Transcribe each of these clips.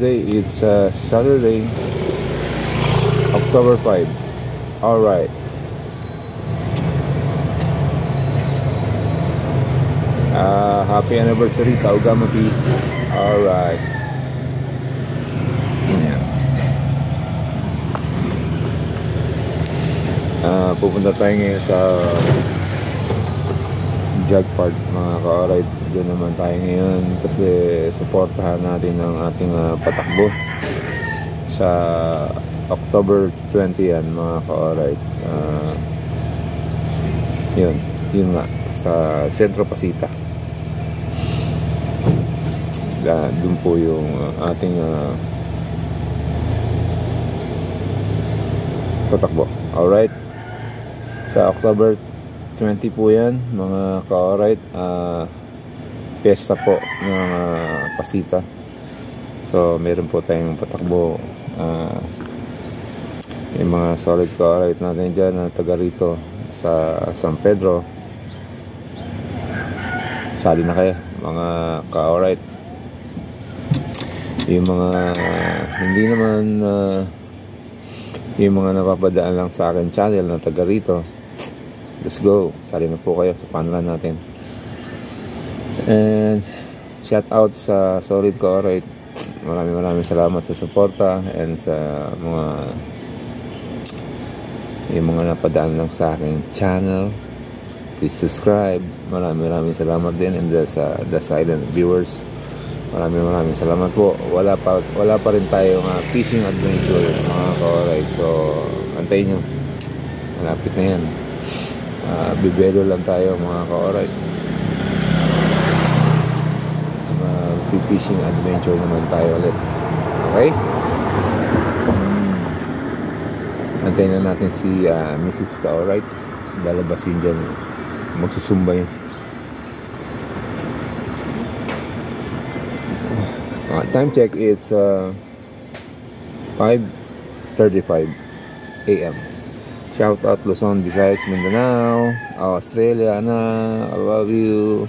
today it's Saturday, October 5. Alright. Happy anniversary, Kaugamapi. Alright. Pupunta tayo ngayon sa Jog Park, mga ka-alright. Doon naman tayo ngayon kasi supportahan natin ang ating patakbo sa October 20 yan, mga ka-alright. Yun nga, sa Centro Pasita. Doon po yung ating patakbo. Alright, sa October 20 po yan, mga ka-alright. Piyesta po ng Pasita. So meron po tayong patakbo. Yung mga solid ka-alright natin dyan na taga rito sa San Pedro, sali na kayo, mga ka-alright. Yung mga hindi naman yung mga napapadaan lang sa akin channel na taga rito, let's go, sali na po kayo sa panlan natin. And shout out sa solid ka-alright. Maraming salamat sa suporta and sa yung mga napadaan lang sa aking channel. Please subscribe. Maraming salamat din. And sa the silent viewers, maraming salamat po. Wala pa rin tayong fishing adventure, mga ka-alright. So antayin nyo, malapit na yan. Bibelo lang tayo, mga ka-alright. Fishing adventure naman tayo ulit. Okay? Antayin na natin si Mrs. ka-alright. Lalabasin dyan, magsusumba yun. Time check, it's 5:35 AM. Shout out Luzon, Visayas, Mindanao, Australia na, I love you.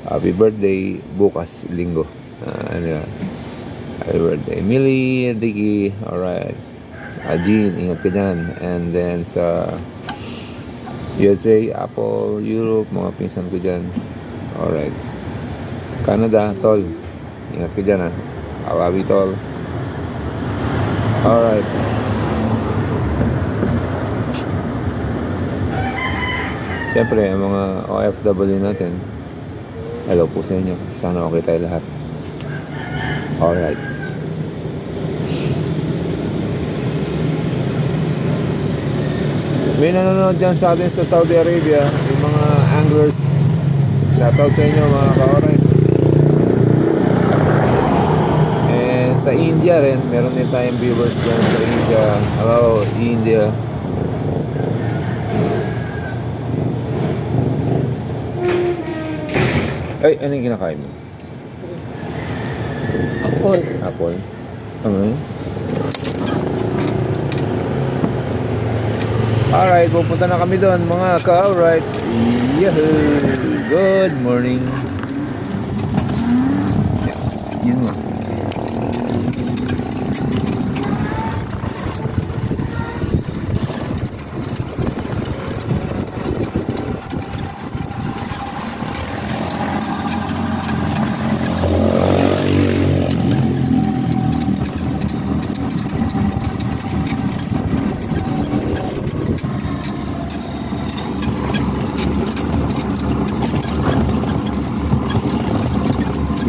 Happy birthday bukas linggo. Happy birthday Millie, Dicky. Alright, Jean, ingat ka dyan. And then sa USA, Apple, Europe, mga pinsan ko dyan. Alright, Canada, tol, ingat ka dyan, Awabi, tol. Alright, siyempre ang mga OFW natin, hello po sa inyo. Sana okay tayo lahat. Alright. May nanonood dyan sa atin sa Saudi Arabia, yung mga anglers. Shoutout sa inyo, mga ka-alright. And sa India rin, meron din tayong viewers dyan sa India. Hello, India. Ay, ano yung kinakain mo? Apple. Apple? Ano yun? Alright, pupunta na kami doon, mga ka-alright. Yahoo! Good morning. Yun nga.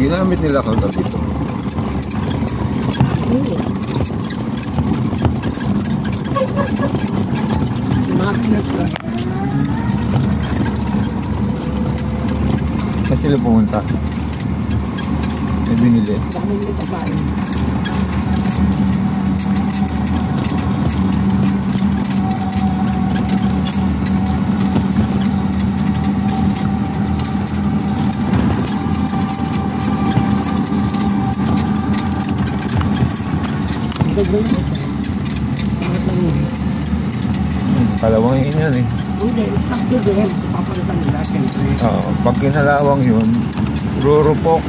Ginamit nila kagad dito. Kasi sila pumunta. May binili. Kalawang yun yan eh. Hindi, sakto din. Papalitan nila, siyempre. Oo, pag kinalawang yun, rurupok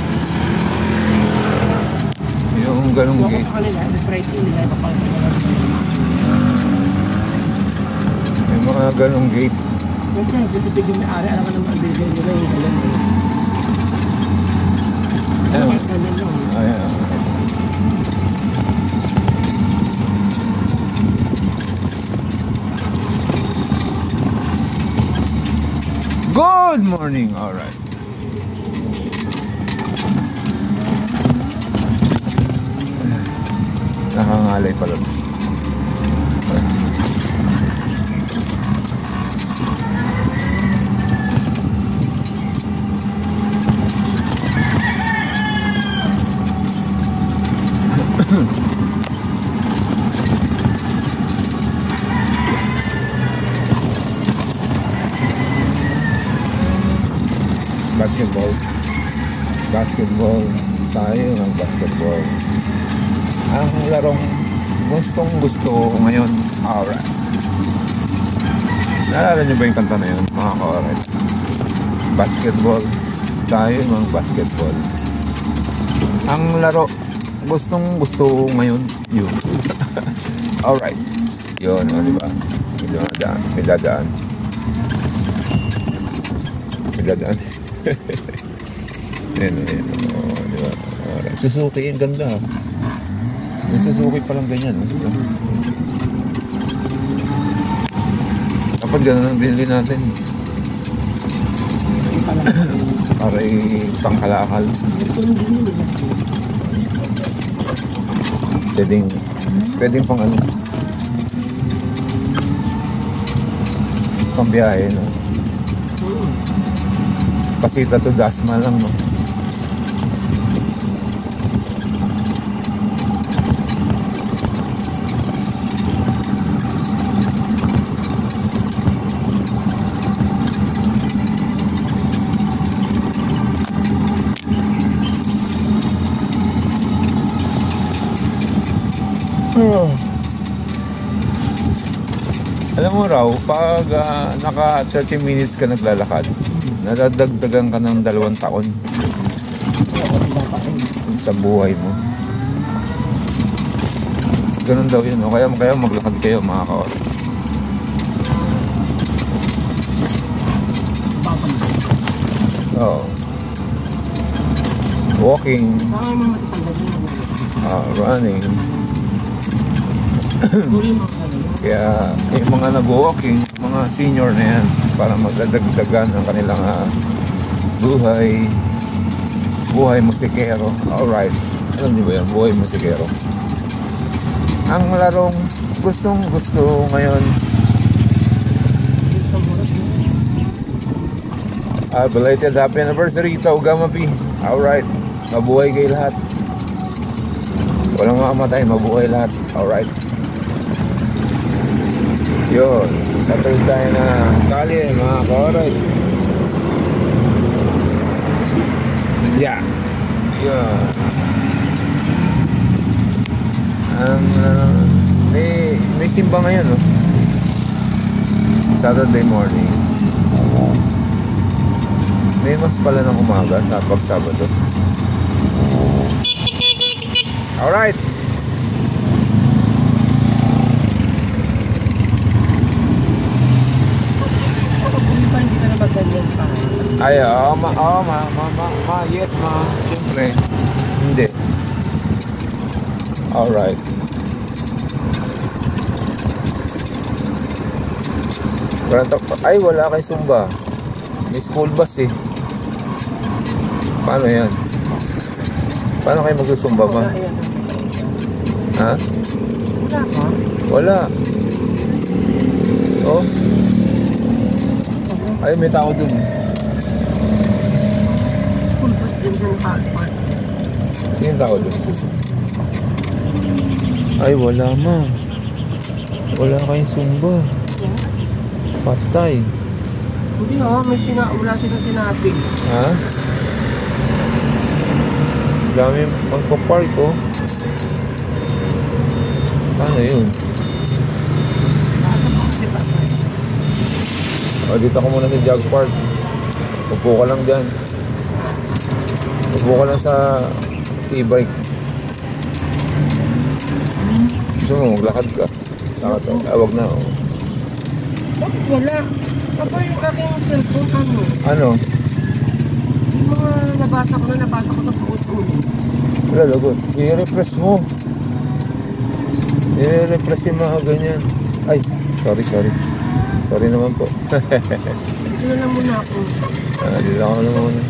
yung Yung ganong Kung gate. ako sa kanila, i-try ko nila, ipapalta ko lang. May mga ganong gate. Siyempre, nagtitipid yung may-ari, alam ka naman, ang bigay nila yung alam mo. Ano Ayan. mas ganyan lang. Ayan. Good morning. All right. Nakangalay pala. Basketball tayo ng basketball. Ang larong gustong gusto ko ngayon. Alright, naalala nyo ba yung kanta na yun, mga ka-alright? Basketball tayo ng basketball. Ang laro gustong gusto ko ngayon yun. Alright, yun, diba? May dadaan Ayan, diba? Alright. Suzuki, ang ganda. Yung Suzuki palang ganyan. Dapat gano'n ang binili natin. Para pangkalakal. Pwedeng pang ano, pang biyahe, no? Pasita to Dasma lang, no? Alam mo raw, pag naka 30 minutes ka naglalakad, nadadagdagan ka ng 2 taon sa buhay mo. Ganun daw yun, o kaya maglakad kayo, mga ka-or. Oo. Walking, running. Kaya yung mga nag-walking, mga senior na yan, para magdadagdagan ang kanilang buhay musikero. Alright, alam niyo ba yan, buhay musikero? Ang larong gustong gusto ngayon. Belated happy anniversary, Taugama P. Alright, mabuhay kayo lahat. Walang makamatay, mabuhay lahat. Alright. Yun, katulad tayo na kali, mga ka-alright. Yeah. Yun. May simba ngayon, no? Saturday morning. May mas pala ng umaga sa pag-Sabado. Alright. Ay, yes, ma. Siyempre. Hindi. Alright. Ay, wala kay Zumba. May school bus eh. Paano yan? Paano kayo magsusumba, ma? Ha? Wala. Oh. Ay, may tao dun. School bus din sa park. Sino tao dun? Ay, wala, ma. Wala kayong Zumba. Patay. Hindi na, wala silang sinabi. Ha? Dami magpa-park, oh. Paano yun? O, dito ko muna sa Jog Park. Upo ka lang dyan. Upo ka lang sa e-bike. Gusto mo, maglakad ka. Lakad ka. Wag na. Oh. Bakit wala? Papa, yung aking cellphone, ano? Ano? Yung mga nabasa ko na buot ulit. Wala, lagot. I-refresh mo. I-refresh yung mga ganyan. Ay, sorry. Sorry naman po. Dito na lang muna ako. Dito ako na muna.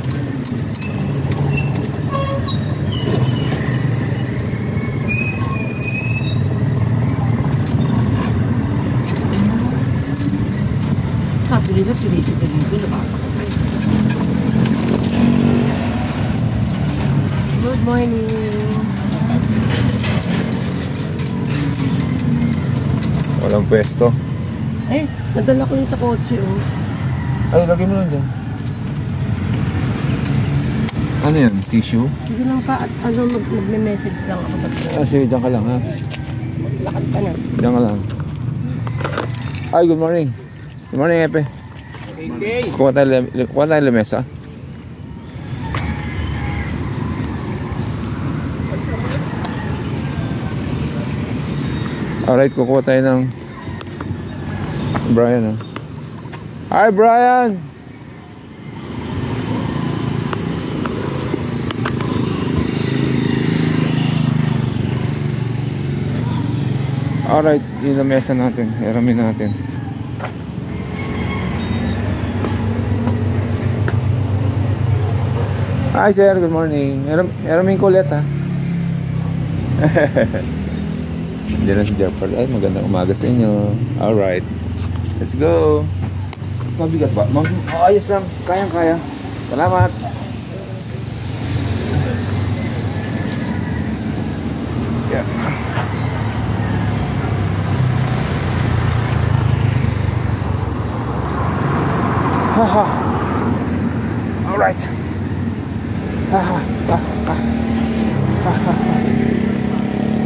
Sabi nila, sinisip na dito, nabasa ko. Good morning. Walang pwesto. Eh, nadala ko yun sa kotse, oh. Ay, lagay mo lang dyan. Ano yan? Tissue? Sige lang pa, at ano, mag-message lang ako sa Sige, dyan ka lang ha. lakad ka na. Dyan ka lang. Ay, good morning. Good morning, Epe. Kuha tayo lamesa. Alright, kukuha tayo ng Brian. Hi, Brian! Alright, yung lamesa natin. Hiramin natin. Hi, sir. Good morning. Hiramin ko ulit, ha? Diyan na si Jeffrey. Ay, magandang umaga sa inyo. Alright. Let's go. Mabigat ba? Ayos lang. Kayang-kaya. Salamat. Yeah. Haha. Alright. Haha. Haha.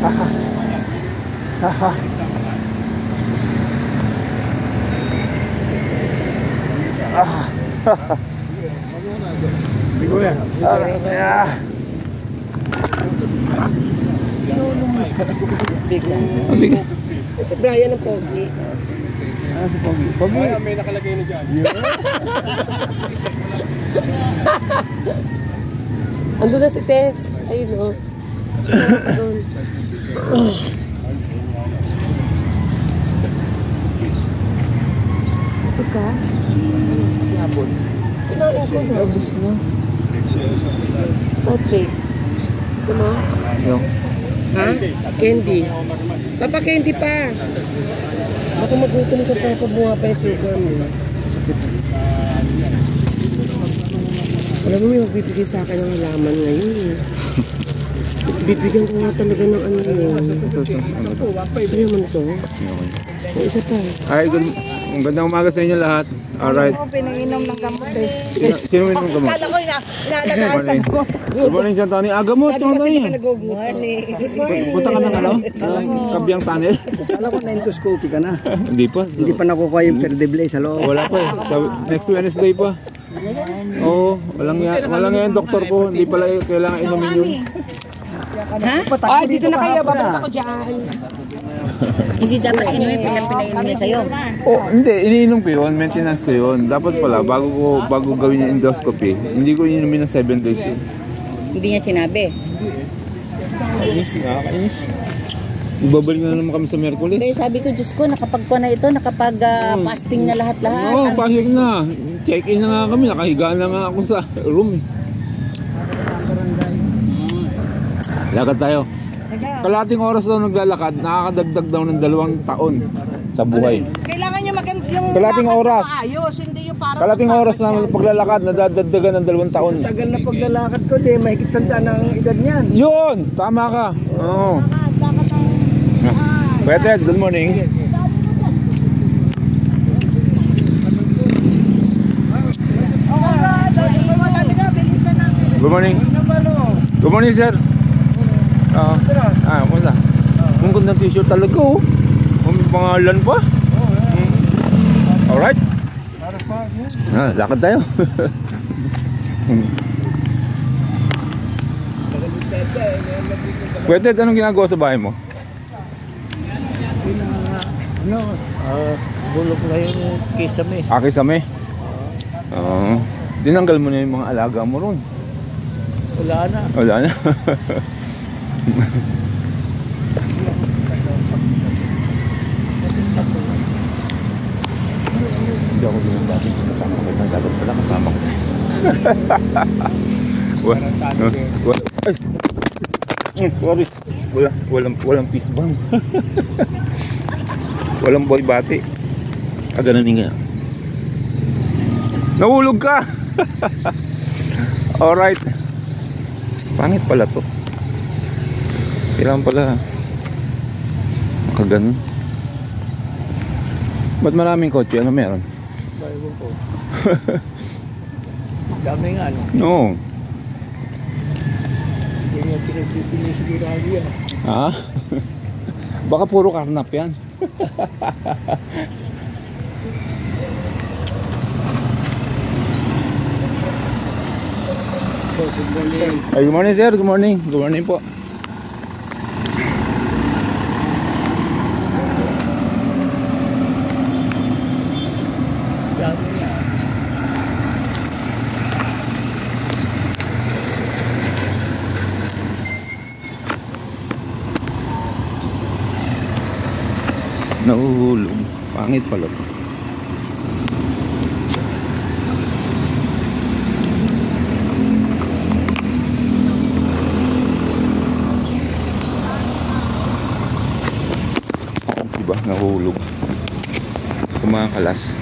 Haha. Haha. Haha. Bigo yan. Bigla. Si Brian ang pogi. Si Pogi. Pogi. May nakalagay na dyan. Ando na si Tess. Ayun, oh. Ito ka? Sabon. Kinain ko na. Abos na. Hot cakes. Gusto mo? Yung. Ha? Candy. Papa, candy pa. Ako magutom sa papa, bunga pa yung sugar mo. Alam mo, may magbibigay sa akin ng halaman ngayon. Bibigyan ko nga talaga ng ano yun. Ito naman ito. O, isa pa. Ay, magandang umaga sa inyo lahat. Alright. Ako pinanginom ng gamot eh. Sino minum gamot? Kala ko inaalagahan sa gamot. Good morning, John Tony. Gamot. Sabi kasi di ka nag-go-go. Punta ka ng ano? Kabyang tunnel? Kala ko na endoscopy ka na. Hindi pa. Hindi pa nakukuha yung perdeble sa loob. Wala pa eh. Next Wednesday pa. Oo. Walang yan, doktor ko. Hindi pala kailangan inumin yun. Ay, dito na kayo. Babalik ako dyan. Hindi dapat inumin, pinainom niya sa'yo. Oh, hindi. Iniinom ko yun. Maintenance ko yun. Dapat pala, bago gawin yung endoscopy, hindi ko inumin ng 7 days yun. Hindi niya sinabi. Nakakainis. Ibabalik na naman kami sa Merkulis. Kaya sabi ko, Diyos ko, nakapagpa na ito, nakapag-fasting na lahat-lahat. Oo, pasig na. Check-in na nga kami. Nakahiga na nga ako sa room. Lakad tayo. Kalating oras daw naglalakad, nakakadagdag daw ng 2 taon sa buhay. Kailangan niya yung Kalating oras. maayos, hindi yung parang... Kalating oras na paglalakad, nadadagdagan ng 2 taon. Tagal na paglalakad ko, di mahigit 100 ang edad niyan. Yun! Tama ka. Oo. Pwede, good morning. Good morning. Good morning, sir. Kumusta? Ang gandang t-shirt talaga, oh. May pangalan pa. Alright. Lakad tayo. Pwede, anong ginagawa sa bahay mo? Ano, bulok na yung kisame. Kisame? Oo. Tinanggal mo na yung mga alaga mo ron. Wala na. Wala na. Hindi ako din ang dati. Kasama ko ng dagat pala. Kasama ko. Ay! Sorry. Walang peace bomb. Walang boy bati. Ganun nga. Nahulog ka! Alright. Pangit pala to. Kailangan pala makaganon. Ba't maraming kotse? Ano meron? Bago po. Dami nga, ano? No. Hindi nga pinagpipili sigurado yan. Ha? Baka puro karnap yan. Good morning. Ay, good morning sir, good morning. Good morning po. Dami nga. Nahuhulog. Pangit pala to. Diba? Nahulog. Kumakalas.